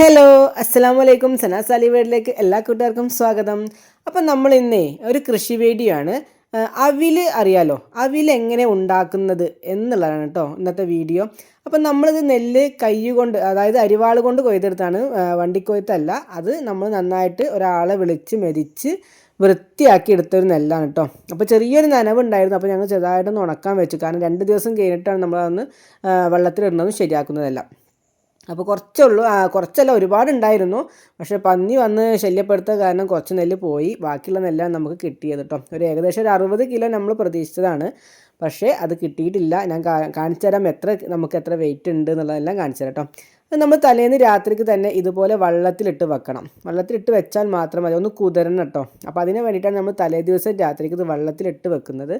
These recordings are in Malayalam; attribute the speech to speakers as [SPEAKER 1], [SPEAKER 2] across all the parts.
[SPEAKER 1] ഹലോ അസ്സലാമലൈക്കും സനാസ് അലി വീട്ടിലേക്ക് എല്ലാ കൂട്ടുകാർക്കും സ്വാഗതം. അപ്പം നമ്മൾ ഇന്നേ ഒരു കൃഷി വീഡിയോ ആണ്. അവില് അറിയാലോ, അവിൽ എങ്ങനെ ഉണ്ടാക്കുന്നത് എന്നുള്ളതാണ് കേട്ടോ ഇന്നത്തെ വീഡിയോ. അപ്പം നമ്മളിത് നെല്ല് കൈ കൊണ്ട്, അതായത് അരിവാൾ കൊണ്ട് കൊയ്തെടുത്താണ്, വണ്ടിക്കൊയ്ത്തല്ല. അത് നമ്മൾ നന്നായിട്ട് ഒരാളെ വിളിച്ച് മെതിച്ച് വൃത്തിയാക്കി എടുത്തൊരു നെല്ലാണ് കേട്ടോ. അപ്പോൾ ചെറിയൊരു നനവ് ഉണ്ടായിരുന്നു. അപ്പോൾ ഞങ്ങൾ ചെറുതായിട്ടൊന്ന് ഉണക്കാൻ വെച്ചു. കാരണം 2 ദിവസം കഴിഞ്ഞിട്ടാണ് നമ്മളതൊന്ന് വെള്ളത്തിലിടുന്നതും ശരിയാക്കുന്നതെല്ലാം. അപ്പോൾ കുറച്ചുള്ളൂ, കുറച്ചല്ല ഒരുപാടുണ്ടായിരുന്നു. പക്ഷേ പന്നി വന്ന് ശല്യപ്പെടുത്തുക കാരണം കുറച്ച് നെല്ല് പോയി. ബാക്കിയുള്ള നെല്ലാണ് നമുക്ക് കിട്ടിയത് കേട്ടോ. ഏകദേശം ഒരു 60 കിലോ നമ്മൾ പ്രതീക്ഷിച്ചതാണ്. പക്ഷേ അത് കിട്ടിയിട്ടില്ല. ഞാൻ കാണിച്ചു തരാം നമുക്ക് എത്ര വെയിറ്റ് ഉണ്ട് എന്നുള്ളതെല്ലാം കാണിച്ചു തരാം കേട്ടോ. അത് നമ്മൾ തലേന്ന് രാത്രിക്ക് തന്നെ ഇതുപോലെ വെള്ളത്തിലിട്ട് വെക്കണം. വെള്ളത്തിലിട്ട് വെച്ചാൽ മാത്രം മതി, ഒന്ന് കുതിരണം കേട്ടോ. അപ്പോൾ അതിന് വേണ്ടിയിട്ടാണ് നമ്മൾ തലേ ദിവസം രാത്രിക്ക് ഇത് വെള്ളത്തിലിട്ട് വെക്കുന്നത്.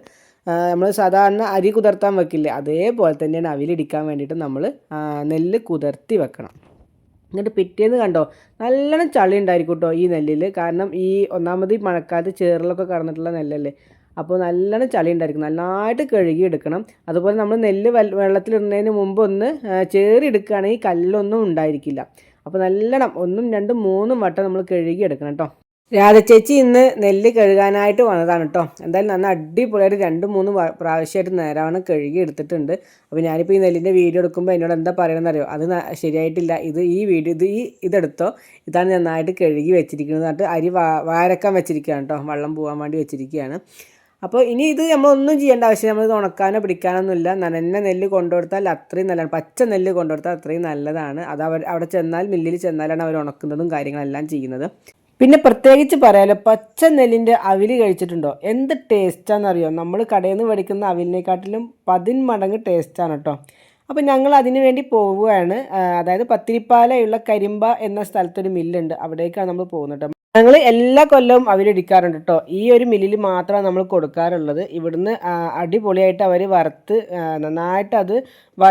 [SPEAKER 1] നമ്മൾ സാധാരണ അരി കുതിർത്താൻ വെക്കില്ലേ, അതേപോലെ തന്നെയാണ് അവിലിടിക്കാൻ വേണ്ടിയിട്ട് നമ്മൾ നെല്ല് കുതിർത്തി വെക്കണം. എന്നിട്ട് പിറ്റേന്ന് കണ്ടോ, നല്ലോണം ചളി ഉണ്ടായിരിക്കും കേട്ടോ ഈ നെല്ലിൽ. കാരണം ഈ ഒന്നാമത് ഈ മഴക്കാലത്ത് ചേറിലൊക്കെ കടന്നിട്ടുള്ള നെല്ലല്ലേ, അപ്പോൾ നല്ലോണം ചളി ഉണ്ടായിരിക്കും. നന്നായിട്ട് കഴുകി എടുക്കണം. അതുപോലെ നമ്മൾ നെല്ല് വെള്ളത്തിലിടുന്നതിന് മുമ്പ് ഒന്ന് ചേറി എടുക്കുകയാണെങ്കിൽ കല്ലൊന്നും ഉണ്ടായിരിക്കില്ല. അപ്പോൾ നല്ലോണം 1, 2, 3 വട്ടം നമ്മൾ കഴുകി എടുക്കണം കേട്ടോ. രാധച്ചേച്ചി ഇന്ന് നെല്ല് കഴുകാനായിട്ട് വന്നതാണ് കേട്ടോ. എന്തായാലും നന്ന അടിപൊളിയായിട്ട് 2-3 പ്രാവശ്യമായിട്ട് നേരമാണ് കഴുകി എടുത്തിട്ടുണ്ട്. അപ്പോൾ ഞാനിപ്പോൾ ഈ നെല്ലിൻ്റെ വീഡിയോ എടുക്കുമ്പോൾ എന്നോട് എന്താ പറയണമെന്ന് അറിയോ, അത് ശരിയായിട്ടില്ല, ഇതെടുത്തോ, ഇതാണ് നന്നായിട്ട് കഴുകി വെച്ചിരിക്കുന്നത്. എന്നിട്ട് അരി വാരക്കാൻ വെച്ചിരിക്കുകയാണ് കേട്ടോ, വെള്ളം പോകാൻ വേണ്ടി വെച്ചിരിക്കുകയാണ്. അപ്പോൾ ഇനി ഇത് നമ്മളൊന്നും ചെയ്യേണ്ട ആവശ്യം, നമ്മളിത് ഉണക്കാനോ പിടിക്കാനൊന്നുമില്ല. നനഞ്ഞ നെല്ല് കൊണ്ടുകൊടുത്താൽ അത്രയും നല്ലതാണ്. പച്ച നെല്ല് കൊണ്ടുകൊടുത്താൽ അത്രയും നല്ലതാണ്. അത് അവിടെ ചെന്നാൽ, മില്ലിൽ ചെന്നാലാണ് അവർ ഉണക്കുന്നതും കാര്യങ്ങളെല്ലാം ചെയ്യുന്നത്. പിന്നെ പ്രത്യേകിച്ച് പറയാലോ, പച്ച നെല്ലിൻ്റെ അവിൽ കഴിച്ചിട്ടുണ്ടോ? എന്ത് ടേസ്റ്റാണെന്നറിയോ? നമ്മൾ കടയിൽ നിന്ന് മേടിക്കുന്ന അവിലിനെക്കാട്ടിലും 10 മടങ്ങ് ടേസ്റ്റാണ് കേട്ടോ. അപ്പോൾ ഞങ്ങൾ അതിന് വേണ്ടി പോവുകയാണ്. അതായത് പത്തിരിപ്പാലയുള്ള കരിമ്പ എന്ന സ്ഥലത്തൊരു മില്ലുണ്ട്, അവിടേക്കാണ് നമ്മൾ പോകുന്നത് കേട്ടോ. ഞങ്ങൾ എല്ലാ കൊല്ലവും അവരിടിക്കാറുണ്ട് കേട്ടോ. ഈ ഒരു മില്ലിൽ മാത്രമാണ് നമ്മൾ കൊടുക്കാറുള്ളത്. ഇവിടുന്ന് അടിപൊളിയായിട്ട് അവർ വറുത്ത് നന്നായിട്ട് അത്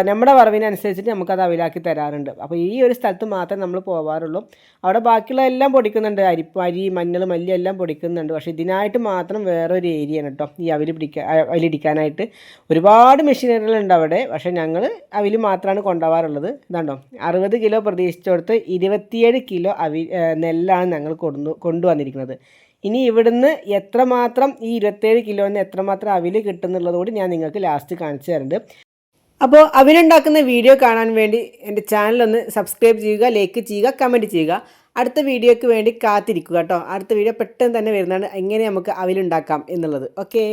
[SPEAKER 1] നമ്മുടെ വറവിനനുസരിച്ചിട്ട് നമുക്കത് അവിലാക്കി തരാറുണ്ട്. അപ്പോൾ ഈ ഒരു സ്ഥലത്ത് മാത്രമേ നമ്മൾ പോകാറുള്ളൂ. അവിടെ ബാക്കിയുള്ള എല്ലാം പൊടിക്കുന്നുണ്ട്, അരി, മഞ്ഞൾ, മല്ലി എല്ലാം പൊടിക്കുന്നുണ്ട്. പക്ഷേ ഇതിനായിട്ട് മാത്രം വേറൊരു ഏരിയയാണ് കേട്ടോ ഈ അവിലിടിക്കാനായിട്ട്. ഒരുപാട് മെഷീനറികളുണ്ട് അവിടെ. പക്ഷേ ഞങ്ങൾ അവിൽ മാത്രമാണ് കൊണ്ടുപോകാറുള്ളത്. ഇതാണ്ടോ, 60 കിലോ പ്രതീക്ഷിച്ചെടുത്ത് 27 കിലോ നെല്ലാണ് ഞങ്ങൾ കൊണ്ടുവന്നിരിക്കുന്നത്. ഇനി ഇവിടുന്ന് എത്രമാത്രം ഈ 27 കിലോന് എത്രമാത്രം അവിൽ കിട്ടുന്നുള്ളത് കൂടി ഞാൻ നിങ്ങൾക്ക് ലാസ്റ്റ് കാണിച്ചു തരുന്നുണ്ട്. അപ്പോൾ അവിലുണ്ടാക്കുന്ന വീഡിയോ കാണാൻ വേണ്ടി എൻ്റെ ചാനലൊന്ന് സബ്സ്ക്രൈബ് ചെയ്യുക, ലൈക്ക് ചെയ്യുക, കമൻറ്റ് ചെയ്യുക. അടുത്ത വീഡിയോയ്ക്ക് വേണ്ടി കാത്തിരിക്കുക കേട്ടോ. അടുത്ത വീഡിയോ പെട്ടെന്ന് തന്നെ വരുന്നതാണ്, എങ്ങനെ നമുക്ക് അവിലുണ്ടാക്കാം എന്നുള്ളത്. ഓക്കേ.